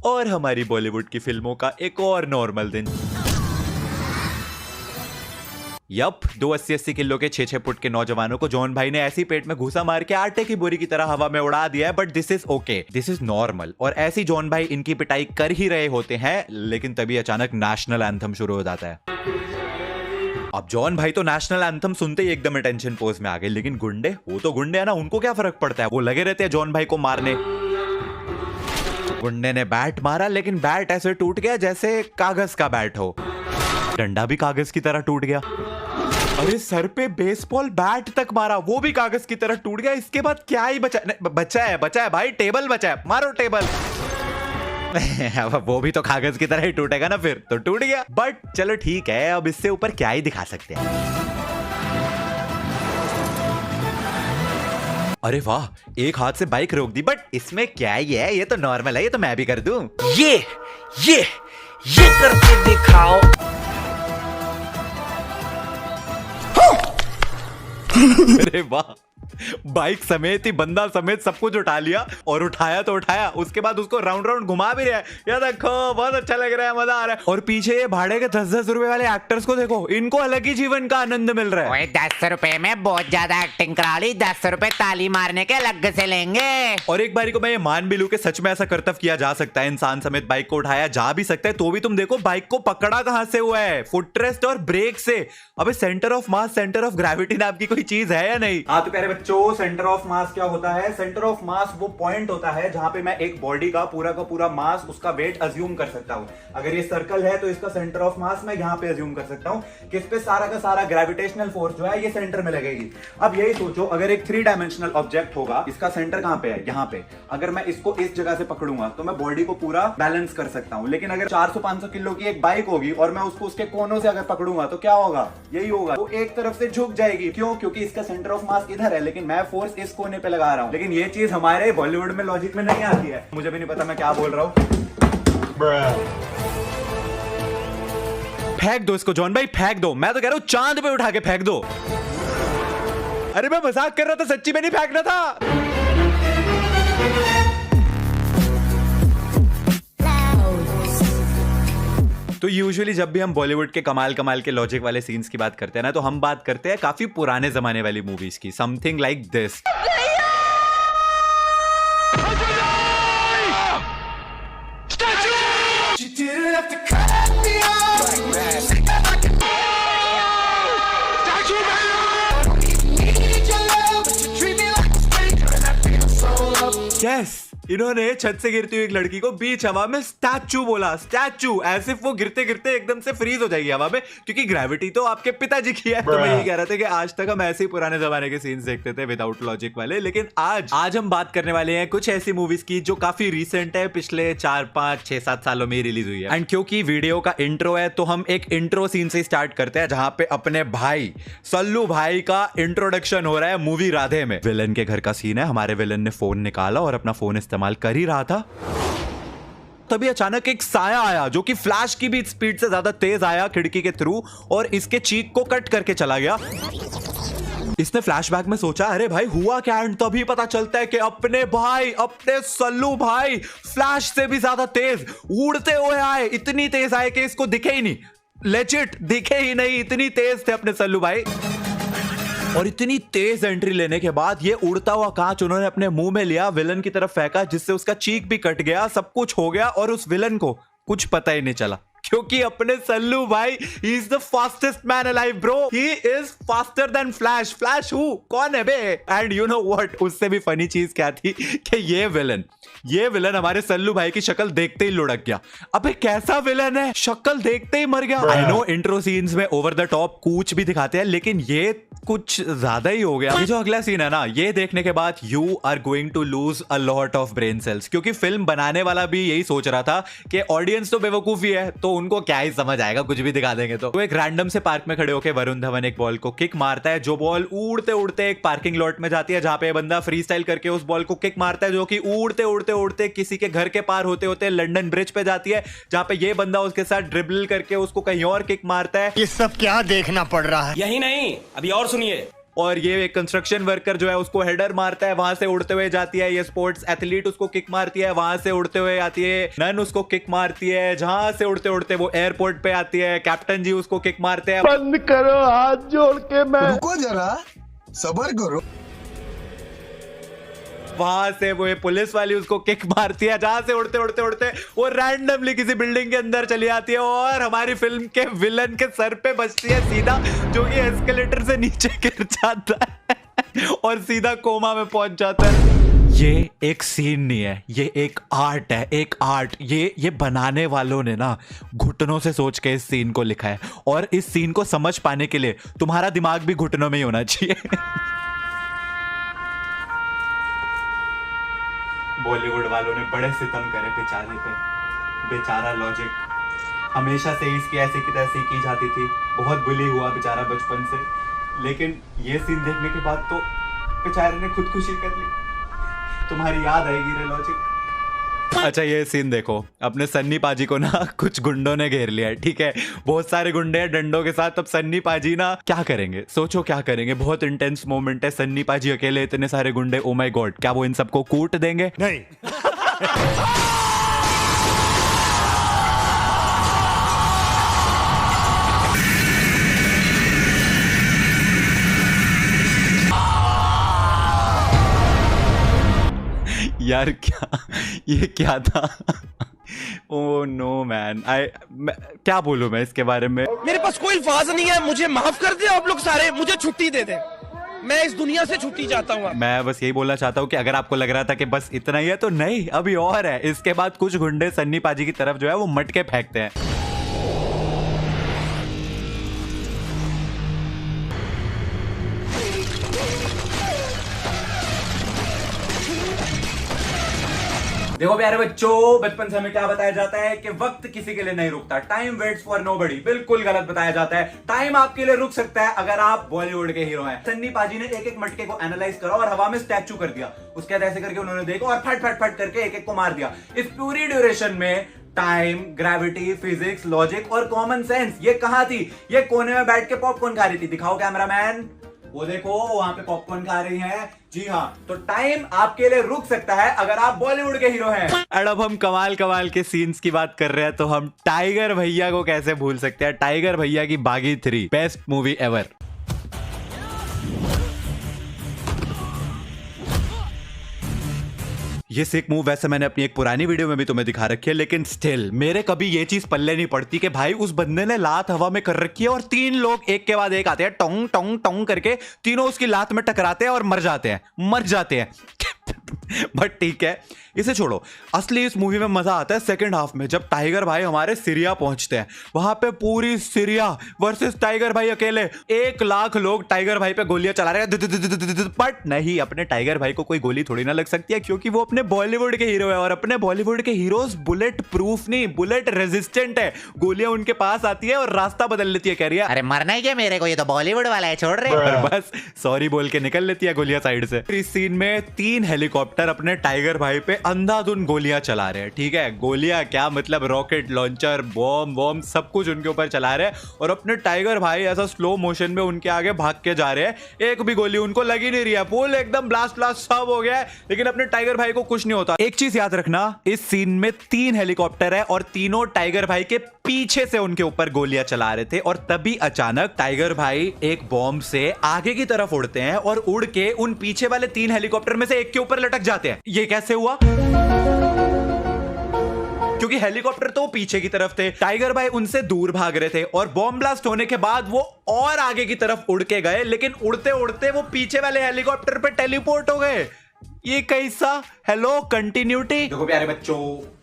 और हमारी बॉलीवुड की फिल्मों का एक और नॉर्मल दिन। यप, 280 किलो के 6 फुट के नौजवानों को जॉन भाई ने ऐसी पेट में घुसा मार के आटे की बोरी की तरह हवा में उड़ा दिया है। But this is okay, this is normal. और ऐसी जॉन भाई इनकी पिटाई कर ही रहे होते हैं, लेकिन तभी अचानक नेशनल एंथम शुरू हो जाता है। अब जॉन भाई तो नेशनल एंथम सुनते ही एकदम अटेंशन पोज में आ गए, लेकिन गुंडे, वो तो गुंडे है ना, उनको क्या फर्क पड़ता है, वो लगे रहते हैं जॉन भाई को मारने। गुंडे ने बैट मारा, लेकिन बैट ऐसे टूट गया जैसे कागज का बैट हो। डंडा भी कागज की तरह टूट गया। अरे सर पे बेसबॉल बैट तक मारा, वो भी कागज की तरह टूट गया। इसके बाद क्या ही बचा है भाई, टेबल बचा है, मारो टेबल। वो भी तो कागज की तरह ही टूटेगा ना, फिर तो टूट गया। बट चलो ठीक है, अब इससे ऊपर क्या ही दिखा सकते हैं। अरे वाह, एक हाथ से बाइक रोक दी, बट इसमें क्या ही है, ये तो नॉर्मल है, ये तो मैं भी कर दूं। ये करके दिखाओ। अरे वाह, बाइक समेत ही बंदा समेत सब कुछ उठा लिया, और उठाया तो उठाया, उसके बाद उसको राउंड राउंड घुमा भी रहा है। यार देखो, बहुत अच्छा लग रहा है, मजा आ रहा है। और पीछे ये भाड़े के 10-10 रुपए वाले एक्टर्स को देखो, इनको अलग ही जीवन का आनंद मिल रहा है। ओए 10 रुपए में बहुत ज्यादा एक्टिंग करा ली, 10 रुपए ताली मारने के अलग से लेंगे। और एक बारी को मैं ये मान भी लूं कि सच में ऐसा कर्तव्य किया जा सकता है, इंसान समेत बाइक को उठाया जा भी सकता है, तो भी तुम देखो बाइक को पकड़ा कहां से हुआ है, फुट रेस्ट और ब्रेक से। अबे centre of mass, centre of gravity नाम की कोई चीज है या नहीं? हाँ तो प्यारे बच्चों, सेंटर ऑफ मास क्या होता है? सेंटर ऑफ मास वो पॉइंट होता है जहां पे मैं एक बॉडी का पूरा मास, उसका वेट अज्यूम कर सकता हूं। अगर ये सर्कल है तो इसका सेंटर ऑफ मास मैं यहां पे अज्यूम कर सकता हूं कि इस पे सारा का सारा ग्रेविटेशनल फोर्स जो है ये सेंटर में लगेगी। अब यही सोचो, अगर एक 3 डायमेंशनल ऑब्जेक्ट होगा, इसका सेंटर कहां पे है? यहां पे। अगर मैं इसको इस जगह से पकड़ूंगा तो मैं बॉडी को पूरा बैलेंस कर सकता हूं। लेकिन अगर 400-500 किलो की एक बाइक होगी और मैं उसको उसके कोनों से अगर पकड़ूंगा तो क्या होगा? यही होगा, वो एक तरफ से झुक जाएगी। क्यों? क्योंकि इसका सेंटर ऑफ मास इधर है, लेकिन मैं फोर्स इस कोने पे लगा रहा हूं। लेकिन ये चीज हमारे बॉलीवुड में लॉजिक में नहीं आती है। मुझे भी नहीं पता मैं क्या बोल रहा हूं। फेंक दो इसको जॉन भाई, फेंक दो। मैं तो कह रहा हूं चांद पे उठा के फेंक दो। अरे मैं मजाक कर रहा था, सच्ची में नहीं फेंकना था। तो यूजुअली जब भी हम बॉलीवुड के कमाल के लॉजिक वाले सीन्स की बात करते हैं ना, तो हम बात करते हैं काफी पुराने जमाने वाली मूवीज की। Something like this. Yes, इन्होंने छत से गिरती हुई एक लड़की को बीच हवा में स्टैचू बोला। स्टैचू, ऐसे वो गिरते गिरते एकदम से फ्रीज हो जाएगी हवा में, क्योंकि ग्रेविटी तो आपके पिताजी की है। तो मैं यही कह रहा था कि आज तक हम ऐसे ही पुराने जमाने के सीन्स देखते थे विदाउट लॉजिक वाले। लेकिन आज हम बात करने वाले हैं कुछ ऐसी मूवीज की जो काफी रिसेंट है, पिछले 4-5-6-7 सालों में रिलीज हुई है। एंड क्योंकि वीडियो का इंट्रो है, तो हम एक इंट्रो सीन से स्टार्ट करते हैं, जहां पे अपने भाई सल्लू भाई का इंट्रोडक्शन हो रहा है मूवी राधे में। विलन के घर का सीन है। हमारे विलन ने फोन निकाला और अपना फोन इस्तेमाल कर ही रहा था, तभी अचानक एक साया आया जो कि फ्लैश की भी स्पीड से ज्यादा तेज आया खिड़की के थ्रू, और इसके चीक को कट करके चला गया। इसने फ्लैशबैक में सोचा, अरे भाई हुआ क्या? एंड तभी पता चलता है कि अपने भाई, अपने सल्लू भाई फ्लैश से भी ज्यादा तेज उड़ते हुए आए। इतनी तेज आए कि इसको दिखे ही नहीं, लेजिट दिखे ही नहीं, इतनी तेज थे अपने सल्लू भाई। और इतनी तेज एंट्री लेने के बाद ये उड़ता हुआ कांच उन्होंने अपने मुंह में लिया, विलन की तरफ फेंका, जिससे उसका चीक भी कट गया, सब कुछ हो गया, और उस विलन को कुछ पता ही नहीं चला, क्योंकि अपने सल्लू भाई he is the fastest man alive bro. He is faster than flash. Flash who? कौन है बे? एंड यू नो व्हाट, उससे भी फनी चीज क्या थी कि ये विलन हमारे सल्लू भाई की शक्ल देखते ही लुढ़क गया। अबे कैसा विलन है, शक्ल देखते ही मर गया। आई नो इंट्रो सीन्स में ओवर द टॉप कूच भी दिखाते हैं, लेकिन ये कुछ ज्यादा ही हो गया। ये जो अगला सीन है ना, ये देखने के बाद you are going to lose a lot of brain cells, क्योंकि फिल्म बनाने वाला भी यही सोच रहा था कि ऑडियंस तो बेवकूफी है, तो उनको क्या ही समझ आएगा, कुछ भी दिखा देंगे। तो एक रैंडम से पार्क में खड़े होकर वरुण धवन एक बॉल को किक मारता है, जो बॉल उड़ते उड़ते एक पार्किंग लॉट में जाती है, जहां पे बंदा फ्री स्टाइल करके उस बॉल को किक मारता है, जो कि उड़ते उड़ते उड़ते किसी के घर के पार होते होते लंदन ब्रिज पे जाती है, जहां पे ये बंदा उसके साथ ड्रिबल करके उसको कहीं और किक मारता है। ये सब क्या देखना पड़ रहा है? यही नहीं, अभी और सुनिए। और ये एक कंस्ट्रक्शन वर्कर जो है उसको हेडर मारता है, वहां से उड़ते हुए जाती है। ये स्पोर्ट्स एथलीट उसको किक मारती है, वहां से उड़ते हुए आती है। नन उसको किक मारती है, जहां से उड़ते उड़ते वो एयरपोर्ट पे आती है। कैप्टन जी उसको किक मारते हैं। बंद करो हाथ जोड़ के, मैं रुको जरा, सबर करो। वहां से वो पुलिस वाली उसको किक मारती है, जहां से उड़ते उड़ते उड़ते वो रैंडमली किसी बिल्डिंग के अंदर चली आती है और हमारी फिल्म के विलन के सर पे बजती है सीधा, जो कि एस्केलेटर से नीचे गिर जाता है और सीधा कोमा में पहुंच जाता है। ये एक सीन नहीं है, ये एक आर्ट है, एक आर्ट। ये बनाने वालों ने ना घुटनों से सोच के इस सीन को लिखा है, और इस सीन को समझ पाने के लिए तुम्हारा दिमाग भी घुटनों में ही होना चाहिए। बॉलीवुड वालों ने बड़े सितम करे बेचारे पे। बेचारा लॉजिक, हमेशा से इसकी ऐसी की तैसी की जाती थी, बहुत बुली हुआ बेचारा बचपन से, लेकिन ये सीन देखने के बाद तो बेचारे ने खुदकुशी कर ली। तुम्हारी याद आएगी रे लॉजिक। अच्छा ये सीन देखो, अपने सन्नी पाजी को ना कुछ गुंडों ने घेर लिया है, ठीक है, बहुत सारे गुंडे हैं डंडों के साथ। अब सन्नी पाजी ना क्या करेंगे, सोचो क्या करेंगे। बहुत इंटेंस मोमेंट है, सन्नी पाजी अकेले, इतने सारे गुंडे, ओ माय गॉड, क्या वो इन सबको कूट देंगे? नहीं। यार ये क्या था? ओह नो मैन, क्या बोलूं मैं इसके बारे में। मेरे पास कोई अल्फाज नहीं है, मुझे माफ कर दे आप लोग सारे, मुझे छुट्टी दे दे, मैं इस दुनिया से छुट्टी चाहता हूँ। मैं बस यही बोलना चाहता हूँ कि अगर आपको लग रहा था कि बस इतना ही है तो नहीं, अभी और है। इसके बाद कुछ गुंडे सन्नी पाजी की तरफ जो है वो मटके फेंकते हैं। देखो प्यारे बच्चों, बचपन से हमें क्या बताया जाता है कि वक्त किसी के लिए नहीं रुकता, टाइम वेट्स फॉर नोबडी। बिल्कुल गलत बताया जाता है। टाइम आपके लिए रुक सकता है अगर आप बॉलीवुड के हीरो हैं। सन्नी पाजी ने एक एक मटके को एनालाइज करा और हवा में स्टैचू कर दिया। उसके बाद ऐसे करके उन्होंने देखा और फट फट फट करके एक एक को मार दिया। इस पूरी ड्यूरेशन में टाइम, ग्रेविटी, फिजिक्स, लॉजिक और कॉमन सेंस ये कहां थी? ये कोने में बैठ के पॉपकॉर्न खा रही थी। दिखाओ कैमरामैन, वो देखो वहां पे पॉपकॉर्न खा रही हैं। जी हाँ, तो टाइम आपके लिए रुक सकता है अगर आप बॉलीवुड के हीरो हैं। और अब हम कमाल कमाल के सीन्स की बात कर रहे हैं तो हम टाइगर भैया को कैसे भूल सकते हैं। टाइगर भैया की बागी 3 बेस्ट मूवी एवर। ये सिक मूव वैसे मैंने अपनी एक पुरानी वीडियो में भी तुम्हें दिखा रखी है, लेकिन स्टिल मेरे कभी ये चीज पल्ले नहीं पड़ती कि भाई उस बंदे ने लात हवा में कर रखी है और 3 लोग एक के बाद एक आते हैं, टोंग टोंग टोंग करके, तीनों उसकी लात में टकराते हैं और मर जाते हैं। बट ठीक है, इसे छोड़ो। असली इस मूवी में मजा आता है सेकंड हाफ में, जब टाइगर भाई हमारे सीरिया पहुंचते हैं। वहां पे पूरी सीरिया वर्सेस टाइगर भाई अकेले, 1 लाख लोग टाइगर भाई पे गोलियां चला रहे हैं। बट नहीं, अपने टाइगर भाई को कोई गोली थोड़ी ना लग सकती है, क्योंकि वो अपने बॉलीवुड के हीरो है और अपने बॉलीवुड के हीरोज बुलेट प्रूफ नहीं, बुलेट रेजिस्टेंट है। गोलियां उनके पास आती है और रास्ता बदल लेती है। कह रही है अरे मरना ही क्या मेरे को, ये तो बॉलीवुड वाला है, छोड़ रहे। और बस सॉरी बोल के निकल लेती है गोलियां साइड से। इस सीन में 3 हेलीकॉप्टर अपने टाइगर भाई पे अंधाधुन गोलियां चला रहे हैं, ठीक है। गोलियां क्या मतलब, रॉकेट लॉन्चर, बॉम्ब सब कुछ उनके ऊपर चला रहे हैं और अपने टाइगर भाई ऐसा स्लो मोशन में उनके आगे भाग के जा रहे हैं। एक भी गोली उनको लग ही नहीं रही है, फुल एकदम ब्लास्ट सब हो गया है, लेकिन अपने टाइगर भाई को कुछ नहीं होता। एक चीज याद रखना, इस सीन में 3 हेलीकॉप्टर है और तीनों टाइगर भाई के पीछे से उनके ऊपर गोलियां चला रहे थे। और तभी अचानक टाइगर भाई एक बॉम्ब से आगे की तरफ उड़ते हैं और उड़ के उन पीछे वाले 3 हेलीकॉप्टर में से एक के ऊपर लटक जाते हैं। ये कैसे हुआ? क्योंकि हेलीकॉप्टर तो पीछे की तरफ थे, टाइगर भाई उनसे दूर भाग रहे थे और बॉम्ब ब्लास्ट होने के बाद वो और आगे की तरफ उड़ के गए, लेकिन उड़ते उड़ते वो पीछे वाले हेलीकॉप्टर पे टेलीपोर्ट हो गए। ये कैसा? Hello, continuity. देखो प्यारे बच्चों,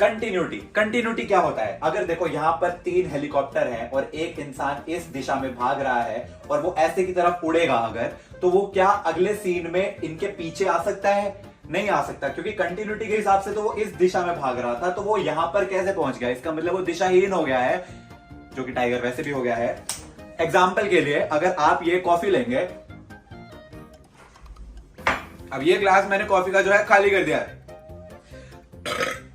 कंटिन्यूटी क्या होता है? अगर देखो यहाँ पर 3 हेलीकॉप्टर हैं और एक इंसान इस दिशा में भाग रहा है और वो ऐसे की तरफ उड़ेगा अगर, तो वो क्या अगले सीन में इनके पीछे आ सकता है? नहीं आ सकता, क्योंकि कंटिन्यूटी के हिसाब से तो वो इस दिशा में भाग रहा था, तो वो यहां पर कैसे पहुंच गया? इसका मतलब वो दिशाहीन हो गया है, जो कि टाइगर वैसे भी हो गया है। एग्जाम्पल के लिए, अगर आप ये कॉफी लेंगे, अब ये ग्लास मैंने कॉफी का जो है खाली कर दिया है,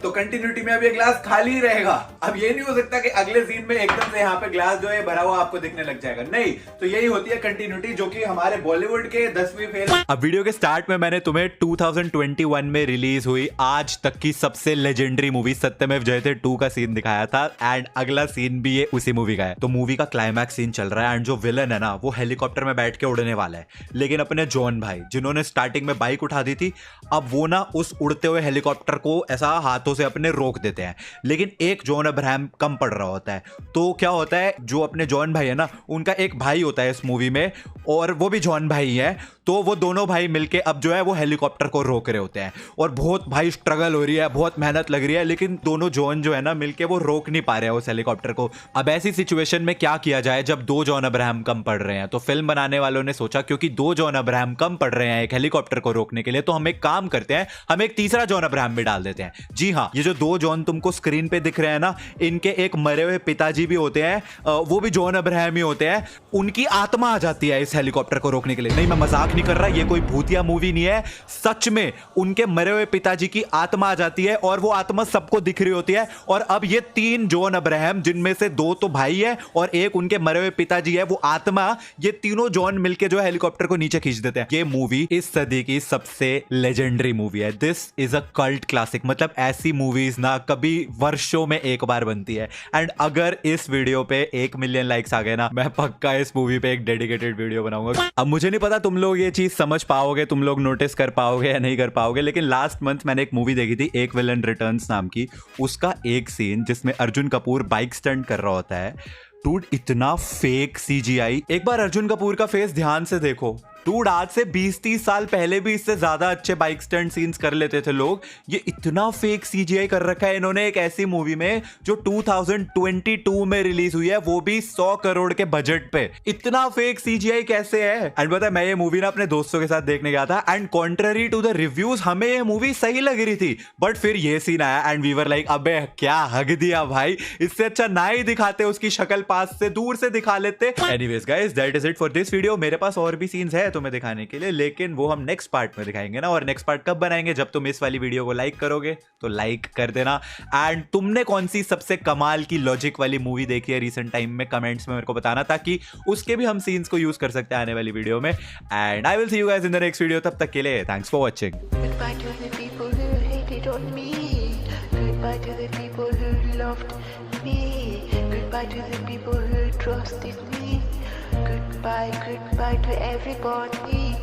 तो कंटिन्यूटी में अब ये ग्लास खाली रहेगा। अब ये नहीं हो सकता कि अगले सीन में एकदम से यहाँ पे ग्लास जो है भरा हुआ आपको दिखने लग जाएगा, नहीं। तो यही होती है कंटिन्यूटी, जो कि हमारे बॉलीवुड के 10वीं फेल। अब वीडियो के स्टार्ट में मैंने तुम्हें 2021 में रिलीज हुई आज तक की सबसे लेजेंडरी मूवी सत्यमेव जयते 2 का सीन दिखाया था, एंड अगला सीन भी ये उसी मूवी का है। तो मूवी का क्लाइमैक्स सीन चल रहा है, एंड जो विलन है ना वो हेलीकॉप्टर में बैठ के उड़ने वाला है, लेकिन अपने जॉन भाई जिन्होंने स्टार्टिंग में बाइक उठा दी थी, अब वो ना उस उड़ते हुए हेलीकॉप्टर को ऐसा हाथों से अपने रोक देते हैं, लेकिन एक जॉन अब्राहम कम पड़ रहा होता है। तो क्या होता है, जो अपने जॉन भाई है ना उनका एक भाई होता है इस मूवी में, और वो भी जॉन भाई है। तो वो दोनों भाई मिलके अब जो है वो हेलीकॉप्टर को रोक रहे होते हैं, और बहुत भाई स्ट्रगल हो रही है, बहुत मेहनत लग रही है, लेकिन दोनों जॉन जो है ना मिलके वो रोक नहीं पा रहे हैं उस हेलीकॉप्टर को। अब ऐसी सिचुएशन में क्या किया जाए जब 2 जॉन अब्राहम कम पड़ रहे हैं? तो फिल्म बनाने वालों ने सोचा क्योंकि 2 जॉन अब्राहम कम पड़ रहे हैं एक हेलीकॉप्टर को रोकने के लिए, तो हम एक काम करते हैं, हम एक तीसरा जॉन अब्राहम भी डाल देते हैं। जी हाँ, ये जो 2 जॉन तुमको स्क्रीन पे दिख रहे हैं ना, इनके एक मरे हुए पिताजी भी होते हैं, वो भी जॉन अब्राहम ही होते हैं। उनकी आत्मा आ जाती है इस हेलीकॉप्टर को रोकने के लिए। नहीं, मैं मजाक नहीं कर रहा, ये कोई भूतिया मूवी नहीं है, सच में उनके मरे हुए पिताजी की आत्मा आ जाती है, और वो आत्मा सबको दिख रही होती है। और अब ये 3 जॉन अब्राहम, जिनमें से 2 तो भाई है और एक उनके मरे हुए पिताजी है, वो आत्मा, ये तीनों जॉन मिलके जो हेलीकॉप्टर को नीचे खींच देते हैं। ये मूवी इस सदी की सबसे लेजेंडरी मूवी है। This is a cult classic, मतलब ऐसी मूवीज ना कभी वर्षों में एक बार बनती है। एंड अगर इस वीडियो पे 1 मिलियन लाइक्स आ गए ना, मैं पक्का इस मूवी पे एक डेडिकेटेड वीडियो बनाऊंगा। अब मुझे नहीं पता तुम लोग ये चीज समझ पाओगे, तुम लोग नोटिस कर पाओगे या नहीं कर पाओगे, लेकिन लास्ट मंथ मैंने एक मूवी देखी थी, एक विलन रिटर्न्स नाम की। उसका एक सीन जिसमें अर्जुन कपूर बाइक स्टंट कर रहा होता है, डूड इतना फेक CGI। एक बार अर्जुन कपूर का फेस ध्यान से देखो, डूड आज से 20-30 साल पहले भी इससे ज्यादा अच्छे बाइक स्टंट सीन्स कर लेते थे लोग। ये इतना फेक CGI कर रखा है इन्होंने एक ऐसी मूवी में जो 2022 में रिलीज हुई है, वो भी 100 करोड़ के बजट पे। इतना फेक CGI कैसे है? एंड पता है, मैं ये मूवी ना अपने दोस्तों के साथ देखने गया था, and contrary to the reviews हमें ये मूवी सही लग रही थी, बट फिर ये सीन आया एंड वी वर लाइक, अबे क्या हक दिया भाई, इससे अच्छा ना ही दिखाते, उसकी शक्ल पास से दूर से दिखा लेते। Anyways guys, that is it for this video. मेरे पास और भी सीन्स है तुम्हें दिखाने के लिए, लेकिन वो हम नेक्स्ट पार्ट में दिखाएंगे ना। और नेक्स्ट पार्ट कब बनाएंगे? जब तुम इस वाली वीडियो को लाइक करोगे, तो लाइक कर देना। एंड तुमने कौन सी सबसे कमाल की लॉजिक वाली मूवी देखी है रिसेंट टाइम में, कमेंट्स में मेरे को बताना, ताकि उसके भी हम सीन्स को यूज कर सकते हैं आने वाली वीडियो में। And I will see you guys in the next video. तब तक के लिए thanks for watching. Goodbye to the people who hated on me. Goodbye to the people who loved me. Goodbye to the people who trusted me. Goodbye to everybody.